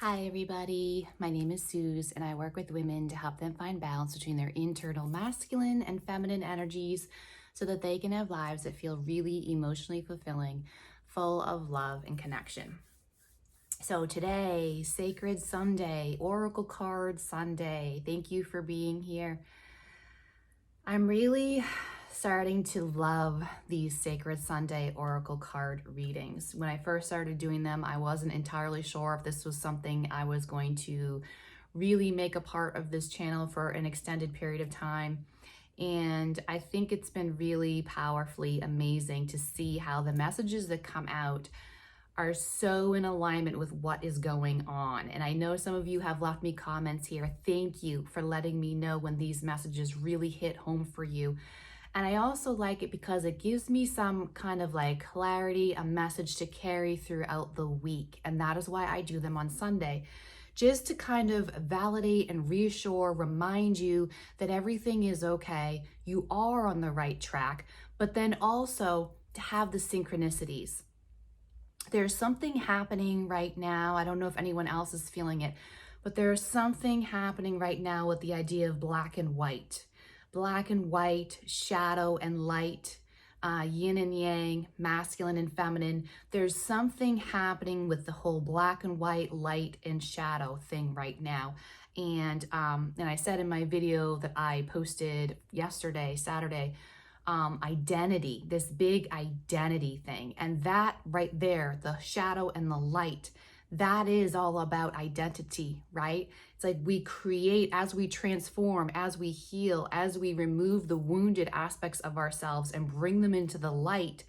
Hi everybody, my name is Suze and I work with women to help them find balance between their internal masculine and feminine energies so that they can have lives that feel really emotionally fulfilling, full of love and connection. So today, Sacred Sunday, Oracle Card Sunday. Thank you for being here. I'm really starting to love these Sacred Sunday Oracle card readings. When I first started doing them, I wasn't entirely sure if this was something I was going to really make a part of this channel for an extended period of time. And I think it's been really powerfully amazing to see how the messages that come out are so in alignment with what is going on. And I know some of you have left me comments here. Thank you for letting me know when these messages really hit home for you. And I also like it because it gives me some kind of like clarity, a message to carry throughout the week. And that is why I do them on Sunday, just to kind of validate and reassure, remind you that everything is okay. You are on the right track, but then also to have the synchronicities. There's something happening right now. I don't know if anyone else is feeling it, but there's something happening right now with the idea of black and white, shadow and light, yin and yang, masculine and feminine. There's something happening with the whole black and white, light and shadow thing right now. And I said in my video that I posted yesterday, Saturday, identity, this big identity thing. And that right there, the shadow and the light, that is all about identity, right? It's like we create as we transform, as we heal, as we remove the wounded aspects of ourselves and bring them into the light,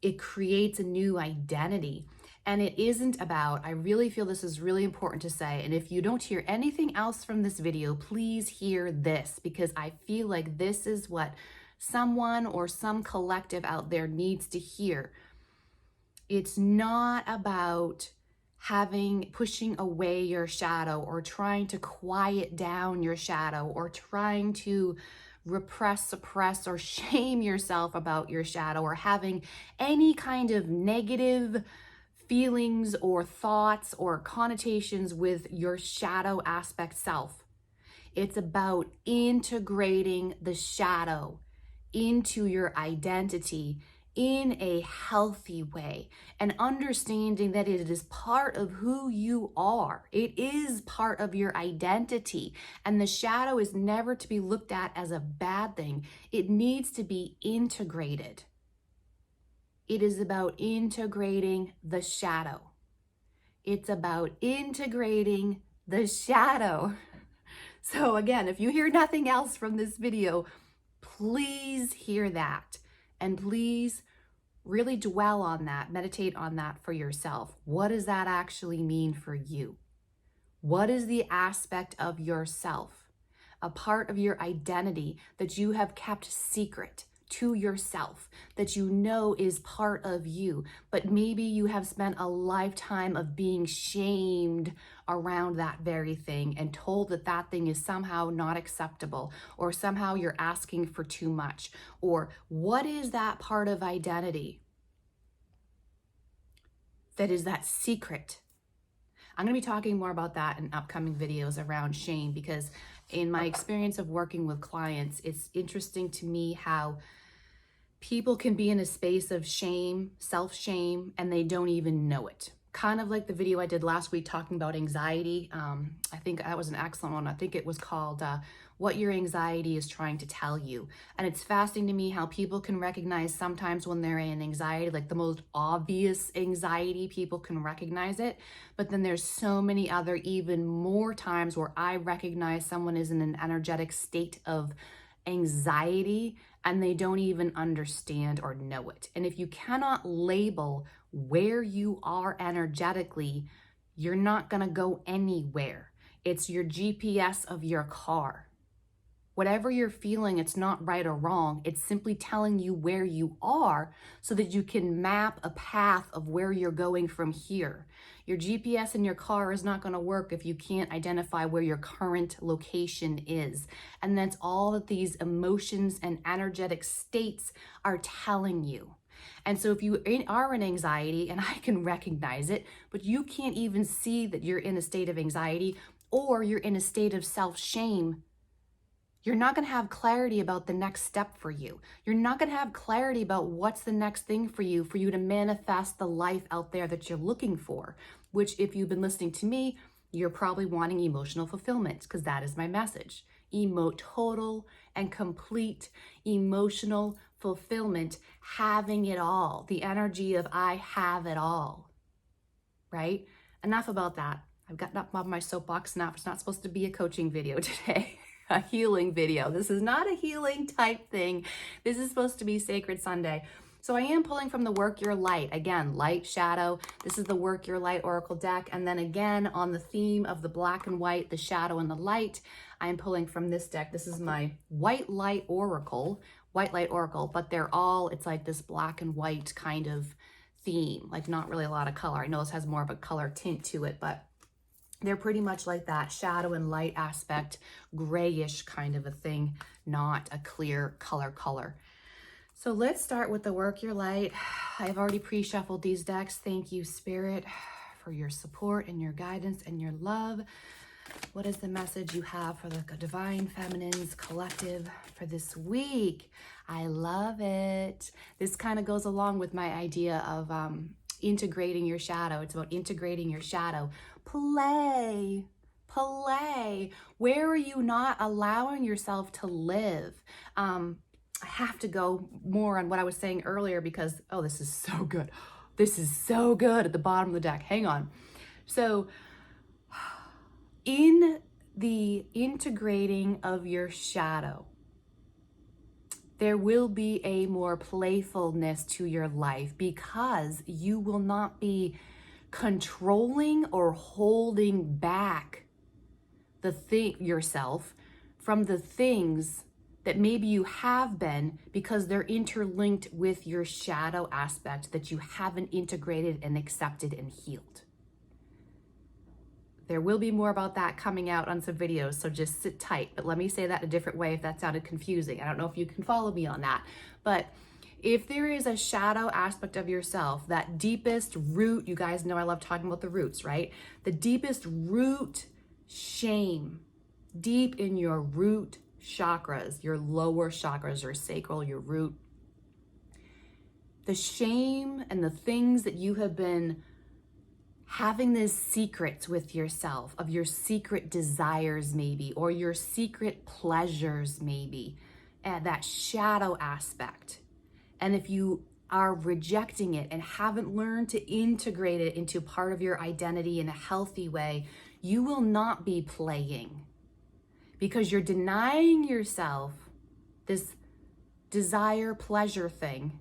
it creates a new identity. And it isn't about, I really feel this is really important to say, and if you don't hear anything else from this video, please hear this, because I feel like this is what someone or some collective out there needs to hear. It's not about pushing away your shadow or trying to quiet down your shadow or trying to repress, suppress, or shame yourself about your shadow or having any kind of negative feelings or thoughts or connotations with your shadow aspect self. It's about integrating the shadow into your identity in a healthy way and understanding that it is part of who you are. It is part of your identity, and the shadow is never to be looked at as a bad thing. It needs to be integrated. It is about integrating the shadow. It's about integrating the shadow. So again, if you hear nothing else from this video, please hear that, and please really dwell on that, meditate on that for yourself. What does that actually mean for you? What is the aspect of yourself, a part of your identity that you have kept secret to yourself, that you know is part of you, but maybe you have spent a lifetime of being shamed around that very thing and told that that thing is somehow not acceptable, or somehow you're asking for too much, or what is that part of identity that is that secret? I'm going to be talking more about that in upcoming videos around shame, because in my experience of working with clients, it's interesting to me how people can be in a space of shame, self-shame, and they don't even know it. Kind of like the video I did last week talking about anxiety. I think that was an excellent one. I think it was called What Your Anxiety is Trying to Tell You. And it's fascinating to me how people can recognize sometimes when they're in anxiety, like the most obvious anxiety, people can recognize it. But then there's so many other even more times where I recognize someone is in an energetic state of anxiety and they don't even understand or know it. And if you cannot label where you are energetically, you're not going to go anywhere. It's your GPS of your car. Whatever you're feeling, it's not right or wrong. It's simply telling you where you are so that you can map a path of where you're going from here. Your GPS in your car is not going to work if you can't identify where your current location is. And that's all that these emotions and energetic states are telling you. And so if you are in anxiety, and I can recognize it, but you can't even see that you're in a state of anxiety or you're in a state of self-shame, you're not going to have clarity about the next step for you. You're not going to have clarity about what's the next thing for you to manifest the life out there that you're looking for, which if you've been listening to me, you're probably wanting emotional fulfillment, because that is my message. Total and complete emotional fulfillment, having it all, the energy of I have it all, right? Enough about that. I've gotten up on my soapbox now. It's not supposed to be a coaching video today. A healing video. This is not a healing type thing. This is supposed to be Sacred Sunday. So I am pulling from the Work Your Light. Again, light, shadow. This is the Work Your Light Oracle deck. And then again, on the theme of the black and white, the shadow and the light, I am pulling from this deck. This is my White Light Oracle, but they're all, it's like this black and white kind of theme, like not really a lot of color. I know this has more of a color tint to it, but they're pretty much like that shadow and light aspect, grayish kind of a thing, not a clear color. So let's start with the Work Your Light. I've already pre-shuffled these decks. Thank you, Spirit, for your support and your guidance and your love. What is the message you have for the Divine Feminines Collective for this week? I love it. This kind of goes along with my idea of integrating your shadow. It's about integrating your shadow. Play. Where are you not allowing yourself to live? I have to go more on what I was saying earlier because, oh, this is so good. This is so good at the bottom of the deck. Hang on. So in the integrating of your shadow, there will be a more playfulness to your life because you will not be controlling or holding back yourself from the things that maybe you have been, because they're interlinked with your shadow aspect that you haven't integrated and accepted and healed. There will be more about that coming out on some videos, so just sit tight. But let me say that a different way if that sounded confusing. I don't know if you can follow me on that. But if there is a shadow aspect of yourself, that deepest root, you guys know I love talking about the roots, right? The deepest root shame, deep in your root chakras, your lower chakras, your sacral, your root. The shame and the things that you have been having these secrets with yourself, of your secret desires maybe, or your secret pleasures maybe, and that shadow aspect. And if you are rejecting it and haven't learned to integrate it into part of your identity in a healthy way, you will not be playing, because you're denying yourself this desire pleasure thing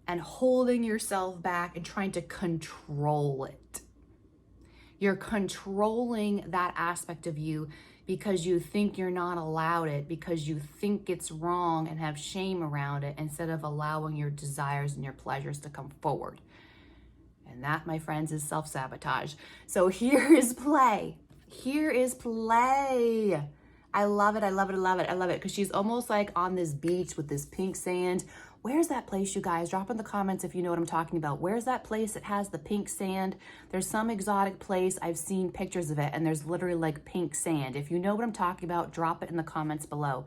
and holding yourself back and trying to control it. You're controlling that aspect of you because you think you're not allowed it, because you think it's wrong and have shame around it, instead of allowing your desires and your pleasures to come forward. And that, my friends, is self-sabotage. So here is play. Here is play. I love it. I love it. I love it. I love it. Because she's almost like on this beach with this pink sand. Where's that place, you guys? Drop in the comments if you know what I'm talking about. Where's that place that has the pink sand? There's some exotic place. I've seen pictures of it, and there's literally like pink sand. If you know what I'm talking about, drop it in the comments below.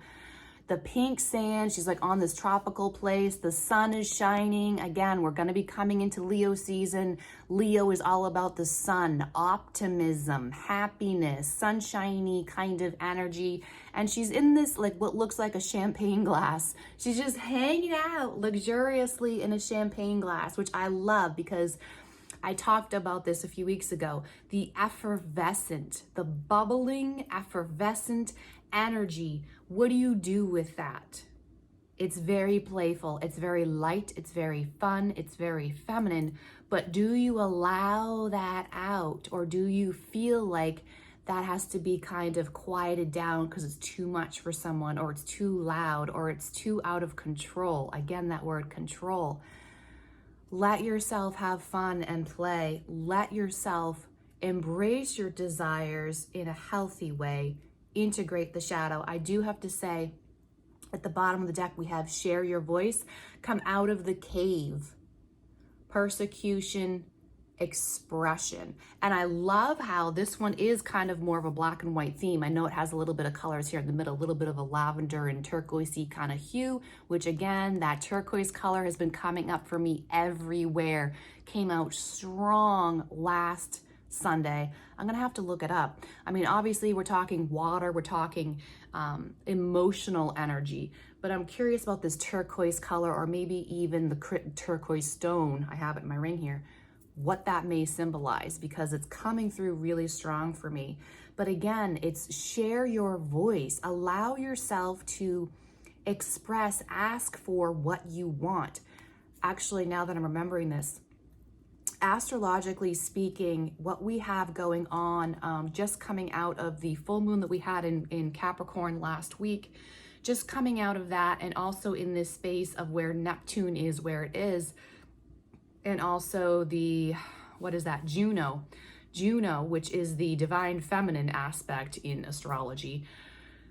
The pink sand, she's like on this tropical place. The sun is shining. Again, we're going to be coming into Leo season. Leo is all about the sun, optimism, happiness, sunshiny kind of energy. And she's in this, like what looks like a champagne glass. She's just hanging out luxuriously in a champagne glass, which I love because I talked about this a few weeks ago. The effervescent, the bubbling, effervescent energy. What do you do with that? It's very playful. It's very light. It's very fun. It's very feminine. But do you allow that out? Or do you feel like that has to be kind of quieted down because it's too much for someone, or it's too loud, or it's too out of control? Again, that word control. Let yourself have fun and play. Let yourself embrace your desires in a healthy way. Integrate the shadow. I do have to say, at the bottom of the deck, we have share your voice. Come out of the cave. persecution, expression. And I love how this one is kind of more of a black and white theme. I know it has a little bit of colors here in the middle, a little bit of a lavender and turquoisey kind of hue, which again, that turquoise color has been coming up for me everywhere. Came out strong last Sunday. I'm gonna have to look it up. I mean, obviously we're talking water, we're talking emotional energy, but I'm curious about this turquoise color, or maybe even the turquoise stone. I have it in my ring here, what that may symbolize, because it's coming through really strong for me. But again, it's share your voice, allow yourself to express, ask for what you want. Actually, now that I'm remembering this, astrologically speaking, what we have going on, just coming out of the full moon that we had in Capricorn last week, just coming out of that, and also in this space of where Neptune is where it is, and also the, what is that, Juno, which is the divine feminine aspect in astrology.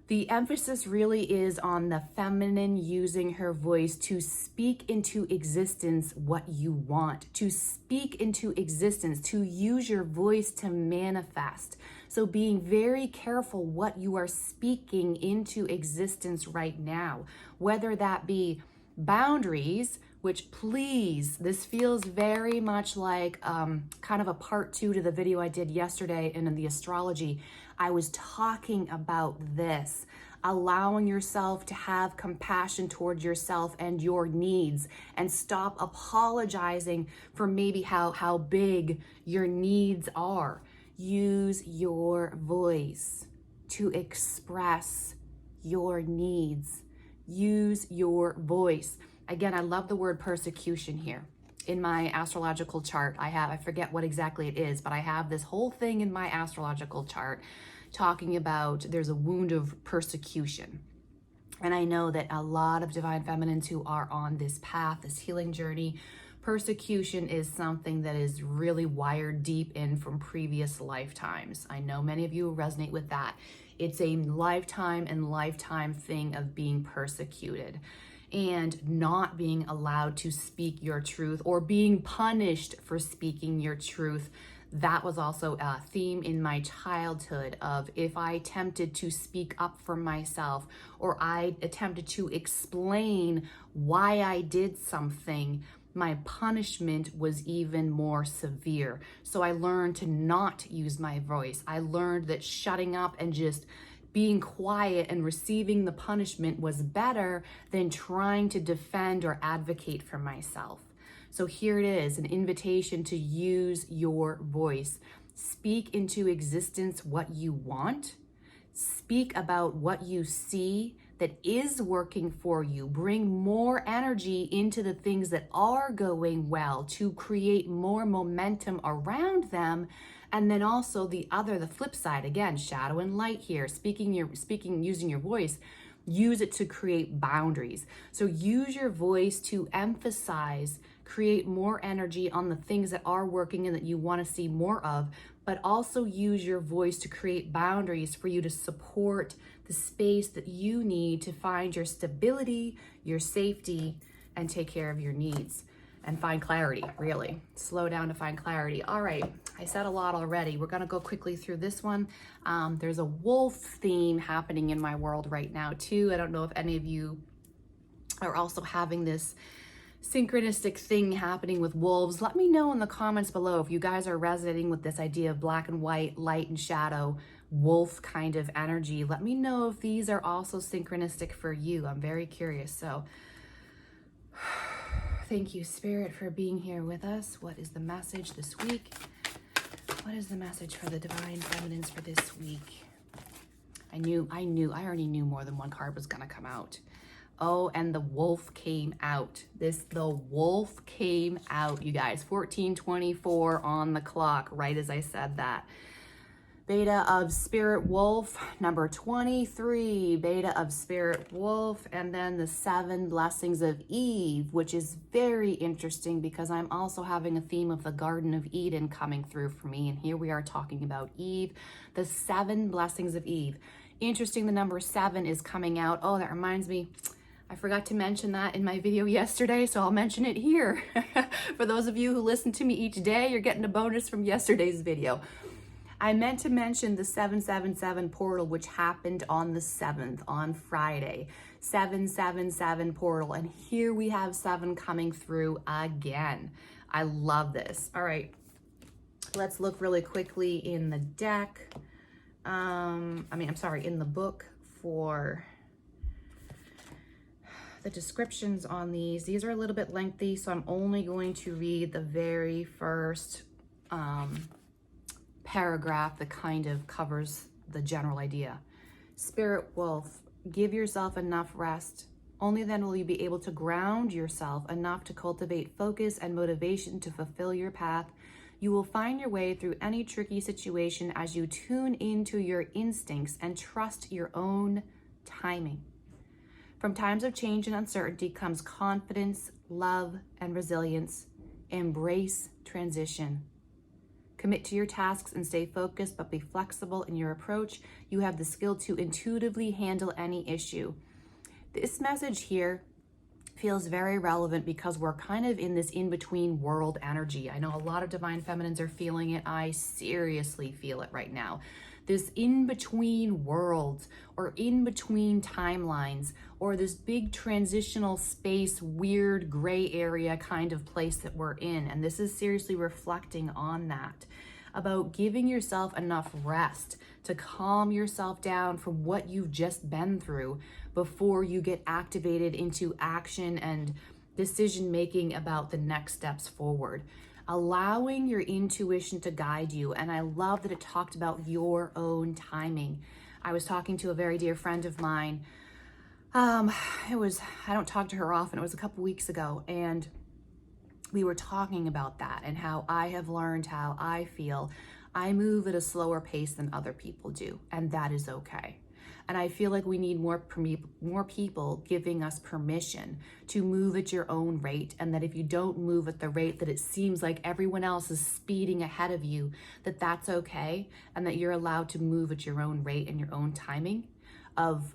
The emphasis really is on the feminine using her voice to speak into existence what you want, to speak into existence, to use your voice to manifest. So being very careful what you are speaking into existence right now, whether that be boundaries, which please, this feels very much like kind of a part 2 to the video I did yesterday and in the astrology. I was talking about this, allowing yourself to have compassion towards yourself and your needs, and stop apologizing for maybe how big your needs are. Use your voice to express your needs. Use your voice. Again, I love the word persecution here. In my astrological chart, I forget what exactly it is, but I have this whole thing in my astrological chart talking about there's a wound of persecution. And I know that a lot of divine feminines who are on this path, this healing journey, persecution is something that is really wired deep in from previous lifetimes. I know many of you resonate with that. It's a lifetime and lifetime thing of being persecuted and not being allowed to speak your truth, or being punished for speaking your truth. That was also a theme in my childhood of, if I attempted to speak up for myself, or I attempted to explain why I did something, my punishment was even more severe. So I learned to not use my voice. I learned that shutting up and just being quiet and receiving the punishment was better than trying to defend or advocate for myself. So here it is, an invitation to use your voice. Speak into existence what you want. Speak about what you see that is working for you. Bring more energy into the things that are going well to create more momentum around them. And then also the flip side, again, shadow and light here, using your voice, use it to create boundaries. So use your voice to emphasize, create more energy on the things that are working and that you want to see more of, but also use your voice to create boundaries for you to support the space that you need to find your stability, your safety, and take care of your needs. And find clarity, really. Slow down to find clarity. All right, I said a lot already. We're gonna go quickly through this one. There's a wolf theme happening in my world right now too. I don't know if any of you are also having this synchronistic thing happening with wolves. Let me know in the comments below if you guys are resonating with this idea of black and white, light and shadow, wolf kind of energy. Let me know if these are also synchronistic for you. I'm very curious. So thank you, Spirit, for being here with us. What is the message this week? What is the message for the divine feminines for this week? I already knew more than one card was gonna come out. Oh, and the wolf came out. The wolf came out, you guys. 14:24 on the clock, right as I said that. Beta of Spirit Wolf, number 23, Beta of Spirit Wolf, and then the 7 Blessings of Eve, which is very interesting because I'm also having a theme of the Garden of Eden coming through for me, and here we are talking about Eve, the 7 Blessings of Eve. Interesting, the number 7 is coming out. Oh, that reminds me, I forgot to mention that in my video yesterday, so I'll mention it here. For those of you who listen to me each day, you're getting a bonus from yesterday's video. I meant to mention the 777 portal, which happened on the 7th, on Friday. 777 portal, and here we have 7 coming through again. I love this. All right, let's look really quickly in the deck. I'm sorry, in the book for the descriptions on these. These are a little bit lengthy, so I'm only going to read the very first paragraph that kind of covers the general idea. Spirit Wolf, give yourself enough rest. Only then will you be able to ground yourself enough to cultivate focus and motivation to fulfill your path. You will find your way through any tricky situation as you tune into your instincts and trust your own timing. From times of change and uncertainty comes confidence, love, and resilience. Embrace transition. Commit to your tasks and stay focused, but be flexible in your approach. You have the skill to intuitively handle any issue. This message here feels very relevant because we're kind of in this in-between world energy. I know a lot of divine feminines are feeling it. I seriously feel it right now. This in-between worlds or in-between timelines or this big transitional space, weird gray area kind of place that we're in. And this is seriously reflecting on that, about giving yourself enough rest to calm yourself down from what you've just been through before you get activated into action and decision making about the next steps forward. Allowing your intuition to guide you. And I love that it talked about your own timing. I was talking to a very dear friend of mine. I don't talk to her often. It was a couple weeks ago. And we were talking about that and how I have learned how I feel. I move at a slower pace than other people do. And that is okay. And I feel like we need more people giving us permission to move at your own rate, and that if you don't move at the rate that it seems like everyone else is speeding ahead of you, that that's okay, and that you're allowed to move at your own rate and your own timing.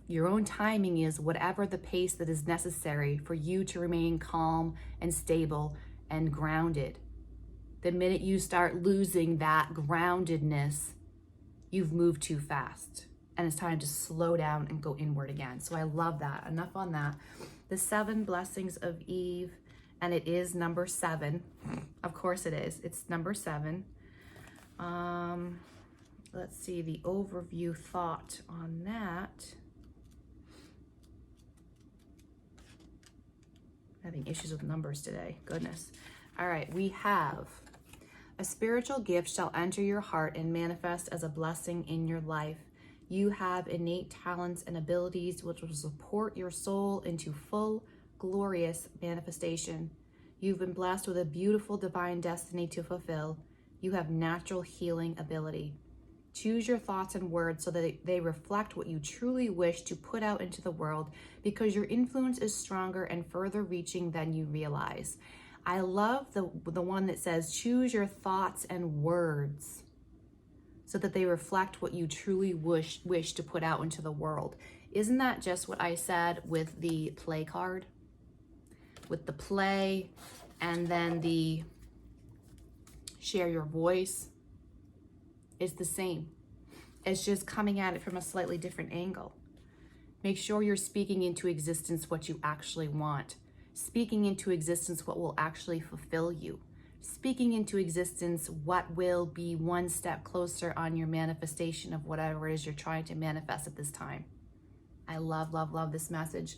Your own timing is whatever the pace that is necessary for you to remain calm and stable and grounded. The minute you start losing that groundedness, you've moved too fast. And it's time to slow down and go inward again. So I love that. Enough on that. The 7 blessings of Eve, and it is number 7. Of course it is. It's number 7. Let's see the overview thought on that. Having issues with numbers today. Goodness. All right, we have a spiritual gift shall enter your heart and manifest as a blessing in your life. You have innate talents and abilities which will support your soul into full, glorious manifestation. You've been blessed with a beautiful divine destiny to fulfill. You have natural healing ability. Choose your thoughts and words so that they reflect what you truly wish to put out into the world, because your influence is stronger and further reaching than you realize. I love the one that says, choose your thoughts and words so that they reflect what you truly wish to put out into the world. Isn't that just what I said with the play card? With the play and then the share your voice. It's the same. It's just coming at it from a slightly different angle. Make sure you're speaking into existence what you actually want. Speaking into existence what will actually fulfill you. Speaking into existence what will be one step closer on your manifestation of whatever it is you're trying to manifest at this time. I love, love, love this message.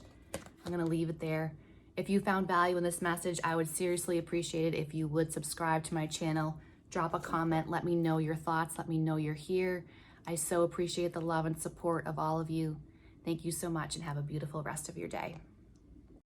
I'm going to leave it there. If you found value in this message, I would seriously appreciate it if you would subscribe to my channel, drop a comment, let me know your thoughts, let me know you're here. I so appreciate the love and support of all of you. Thank you so much and have a beautiful rest of your day.